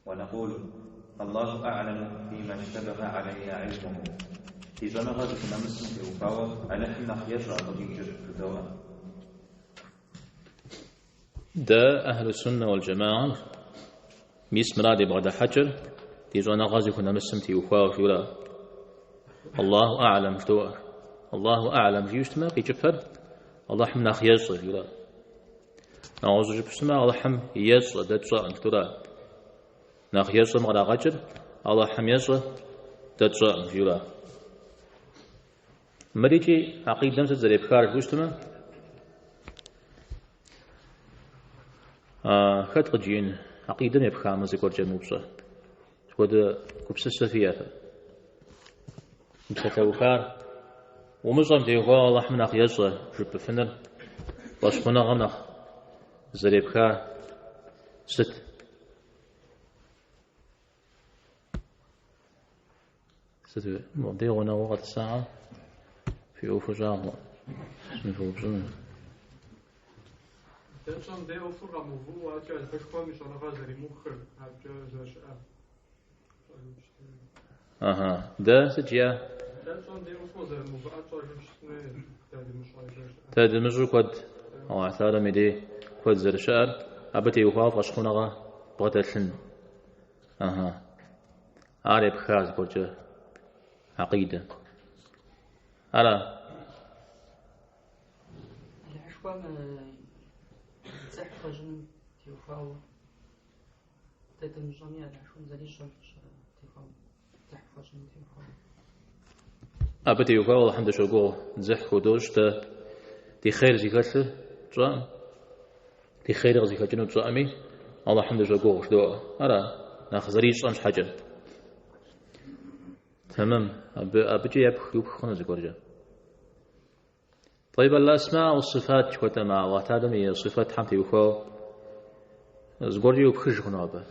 ونقول الله أعلم فيما اشتبه عليه علمه. في زمن غزو نمس وفاوة على حنا يجرى ضجيج الدواء. ده أهل السنة والجماعة ميس مرادي بعد حجر في زمن غزو نمس وفاوة فيولا الله أعلم فدوء الله أعلم جيشتما في جبهر الله حمنا خيزر فيولا نعوذ جبسما الله حم يزر دتزر فيولا ناخ يزر مغدا غجر الله حم يزر دتزر فيولا مريجي عقيدة زري بكار جوشتما خد قجين عقيدة يبخا مزيكور جنوبسا خد كبسة فيها مستوفار ومزم ديغوا الله حمنا خيزر جب فنر واشخنا غمنا زري بكار ست ديغونا وقت الساعة في أوفر جامع نفوق جمع تنشان دي أوفر غموفو واتي على فشكوا مش أنا غازري مخر هبجا زاشا أها ده سجيا تنشان دي أوفر زي موفو أتوار جمشتني تادي مش عايزاش تادي مجرو كود أو عثارة ميدي كود زر شعر أبتي وخاف أشخونا بغتلن أها عارف خاز كورجا عقيدة على العشوة زحفة جن تيوفاو تيتم الجميع العشوة زالي الشرف تيوفاو زحفة جن تيوفاو أبتي وخاف الحمد شوقو زح ودوش دي خير زيكاتل جرام دي خير زيكاتل جرامي الله الحمد شوقو شدو على ناخذري صامش حاجة تمام أبجي يبخنا زكورجا طيب الأسماء والصفات كوتا مع واتادم هي صفات حمتي وخو زكورجي وبخش خنابه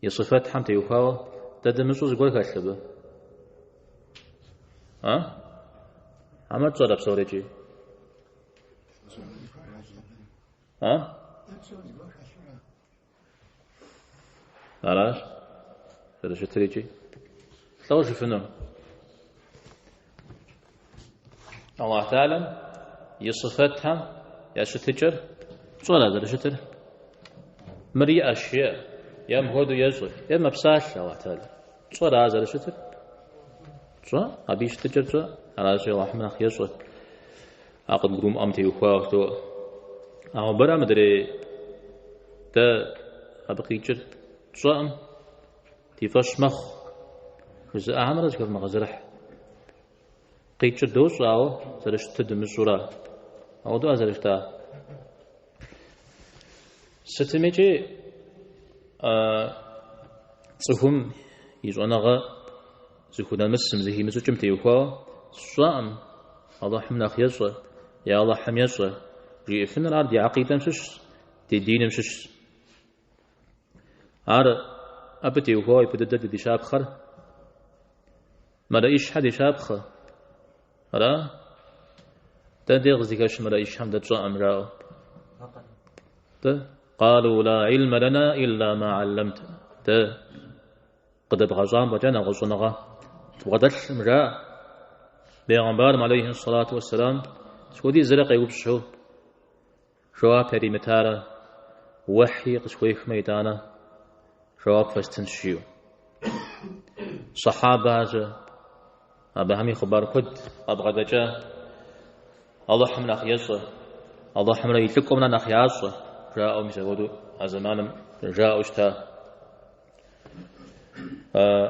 هي صفات حمتي وخو تدمسو زكور كاتلبه ها عمل تصرف سوريجي ها علاش هذا شو تريجي توش فنون الله تعالى يصفتها يا شتجر صلاة هذا شتر مري أشياء يا مهود يزغ يا مبساش الله تعالى صلاة هذا شتر صلاة أبي شتجر صلاة على شيء الله حمنا خيزغ أقد قوم أمتي وخاف تو أو برا مدري تا أبقي جر صلاة تفش مخ إذا أعمل ذكر مغزرح قيتش دوس أو زرشت تدم الزورا أو دو أزرشتا ستميجي صفهم يزونغا زخونا مسم زهي مسو جمتي وخوا صام الله حمنا خيصة يا الله حميصة جي فين الأرض يا عقيدة مشش دي دين مشش عار أبتي وخوا يبدأ دي شاب خر ما رأيش حد شابخ را تديغ زكاش ما رأيش حمد تصام راو قالوا لا علم لنا إلا ما علمتنا قد بغزام وجانا غصنغا وغدت مرا بيغمبار عليه الصلاة والسلام سودي زرق يوبشو شواب كريمتارا وحي قشويخ ميدانا شواب فاستنشيو صحابة أبا همي خبار كد أبغى دجا الله حمنا خيصة الله حمنا يتلقوا منا نخياصة جاءوا مسودو أزمان جاءوا اشتا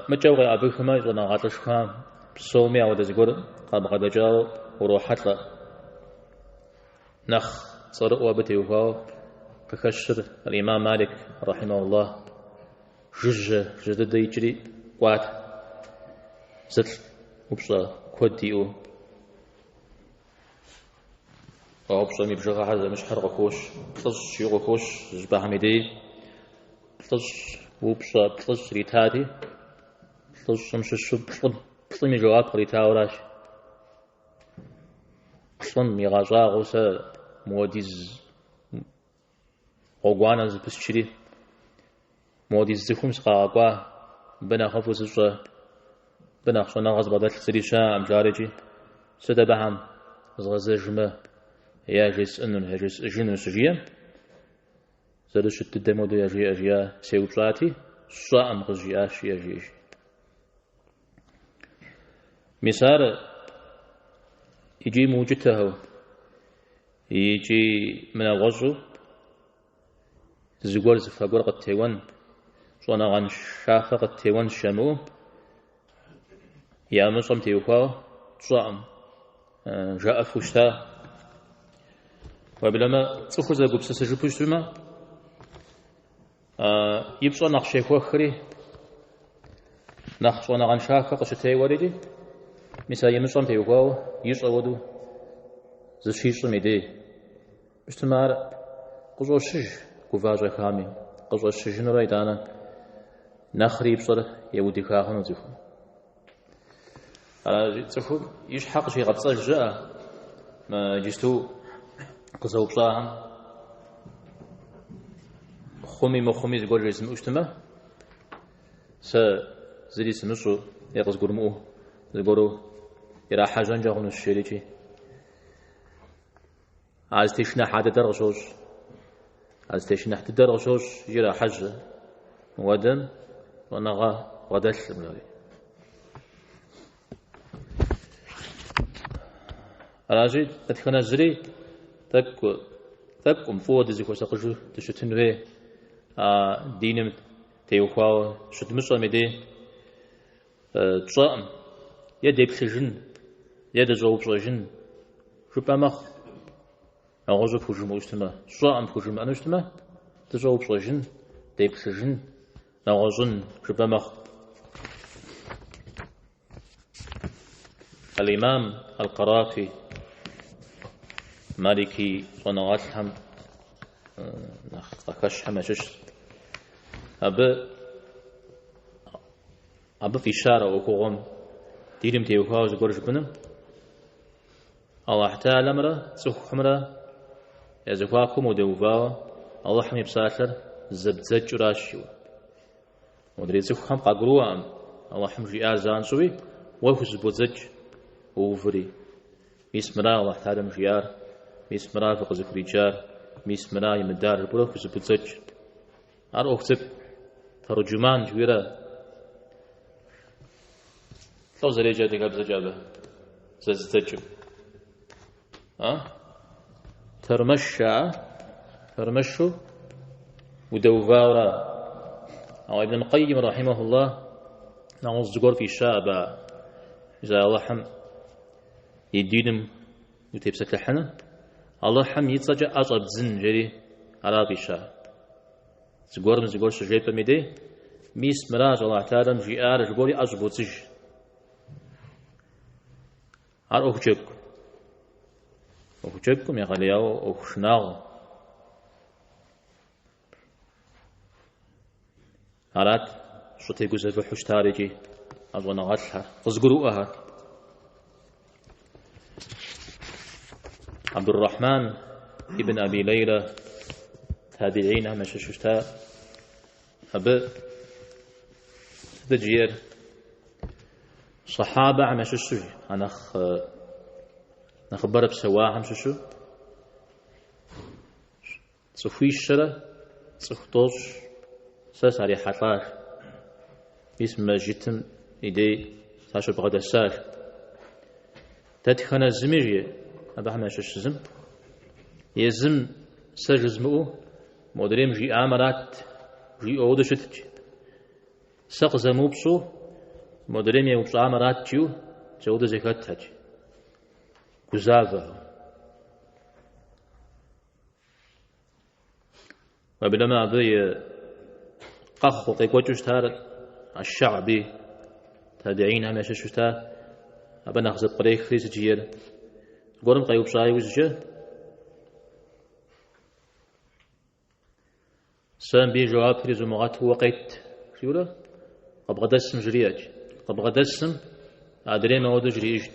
متجوغي أبي خما يزونا غاتش خام بصومي أو دزقور أبغى دجا وروحات لا نخ صرق وابتي وفاو كخشر الإمام مالك رحمه الله جدد يجري قوات زل وبصا كوديو أو بصا ميبجغا هذا مش حرق خوش بطز شيغو خوش زبا حميدي بطز وبصا بطز ريتاتي بطز شمششو بطز ميجوات ريتاوراش بطز ميغازا غوسا موديز غوانا زبسشري مودي زخم سقاقوا بنا خفوس الشا بنا خشنا غزبة السريشة أم جارجي سدبهم زغزجمة يجلس إنه يجلس جنون سجيا زادش التدمود يجي أجيا سيوطاتي صام غزياش يجي مسار يجي موجته يجي من الغزو زغور زفاقور قد تيوان صونا غان شافة قد تيوان شامو يا مصم تيوكاو صام جاء فوشتا وبلما تخرج قبس سجبوش تما يبصو نقشي خوخري نقشو نغان شافة قشتي وريدي مسا يمصم تيوكاو يصودو زشيش ميدي بشتمار قزو شج قفاجة كامل قزو الشجن رايدانا نخري بصر يودي كاهن وزيخو تخو يشحق شي غبصة جاء ما جستو قزو بصاهم خمي زقول جسم اشتما زري سمسو يقص قرمو زقولو يرا حاجان جاغن الشريكي عايز تشنح حد درغشوش عايز تشنح تدرغشوش يرا حج ودم ونغا ودش ملاري راجي تكون زري تك فود زي كوسا قجو تشتنوي دينم تيوخاو شتمسو ميدي تصام يدي بخجن يدي زوب صجن شو بامخ أغوزو فوجم أجتما صام فوجم أنا أجتما تزوب صجن دي بخجن أغوزن شو بامخ الإمام القرافي مالكي صنعاتهم نخش همشش أب في شارع وكوغم ديرم تيوكاوز قرش بنم الله تعالى مرة سخ حمرة يزكواكم ودوفاوا الله حمي بساتر زبزج راشيو ودري سخ حم قاقروا الله حم جيار زانسوي ويفوز بوزج وفري ميسمرا الله تعالى مجيار ميسمرا فوق زكريجار ميسمرا يمدار بروح فوز بوزج أكتب ترجمان جويرا لو زريجة دي قبل زجابة زجاجة ترمشوا ودوفاورا أو ابن القيم رحمه الله نعوز زقور في الشابة إذا الله حم يدينم وتبسك لحنا الله حم يتسجى أصاب زن جري على بيشا زقور سجيب بميدي ميس مراج الله تعالى جيار جقوري أجبوتج على أخجبكم يا غلياو أخشناغ هارات شتي جزء في حشتارجي أظن غاتها فزقروها عبد الرحمن ابن أبي ليلى تابعين مش ششتا أب تجير صحابة مش شو أنا نخبر بسواهم شو صفي الشرة صفتوش ساساري حطار اسم جتم إيدي ساشو بغدا سال تدخنا الزميرية أبا ما شزم يزم سجزمو مدريم جي آمرات جي أود شتج سق زموبسو مدريم يوبس آمرات جيو جود زكاة تاج كزافة وبلما أبي قخ وقيقوتش تار الشعبي تابعين هم يششتا أبا نخزب قريك خريس جير قرم قيوب صاي وزجه سام بي جواب فريز ومغات وقيت شولا قبغ دسم جرياج قبغ دسم أدري ما ودو جري إجد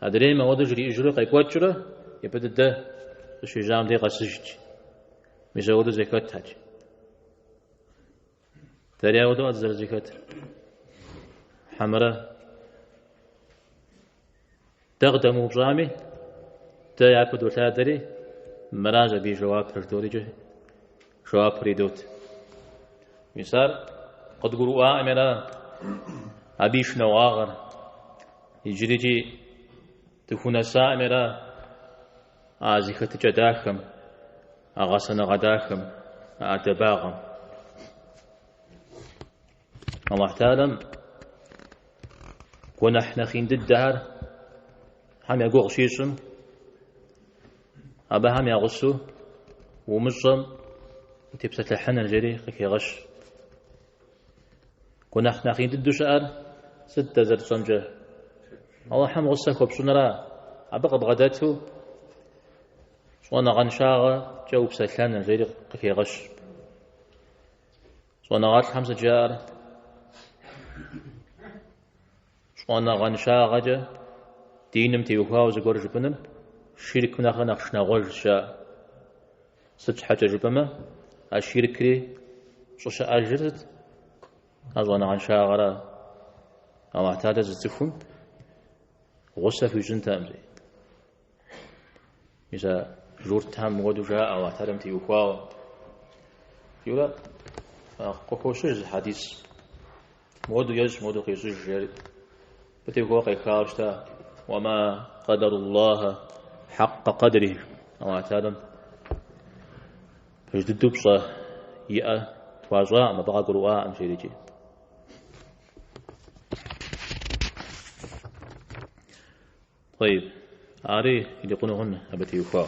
أدري ما ودو جري إجرو قيقوات جرا يبدأ ده شجام دي قسجد مزودو زكاة تاج دريا ودو أزرزي كتر حمرة تقدم بجامي تيا بدو ثادري مراجع بجواب رجدوري جواب ريدوت مثال قد قروا أمرا أبيش نواغر يجريجي تكون سامرا آزيخة جداكم أغسن غداكم أدباغم الله تعالى ونحن خيند الدهر هم يقوغ شيسم أبا هم يغسو ومجم وتبسة الحن الجري كي غش ونحن خيند الدشار 6 زر صنجة الله حم غسك وبسنرا أبقى بغداته وانا غنشاغة جو بسلان الجري كي غش وانا غات 5 جار وانا غنشاغة جا دينم تيوهاو زغور جبنن شرك نخنا خشنا غولشا ست حاجة جبما الشركري شوشا أجرت أظن عن شاغرة أو اعتاد زتفون غصة في جنتا أمزي إذا جورتهم غدو جاء أو اعتادم تيوكواو يولا قوكوشيز حديث غدو يز غدو قيسوش جاري بتيوكوا قيكاوشتا وما قدر الله حق قدره أو اعتادم فجددو بصا يأ تواجع ما بقى قرؤاء أم شيء طيب عاري اللي يقولون هن أبتي يفاو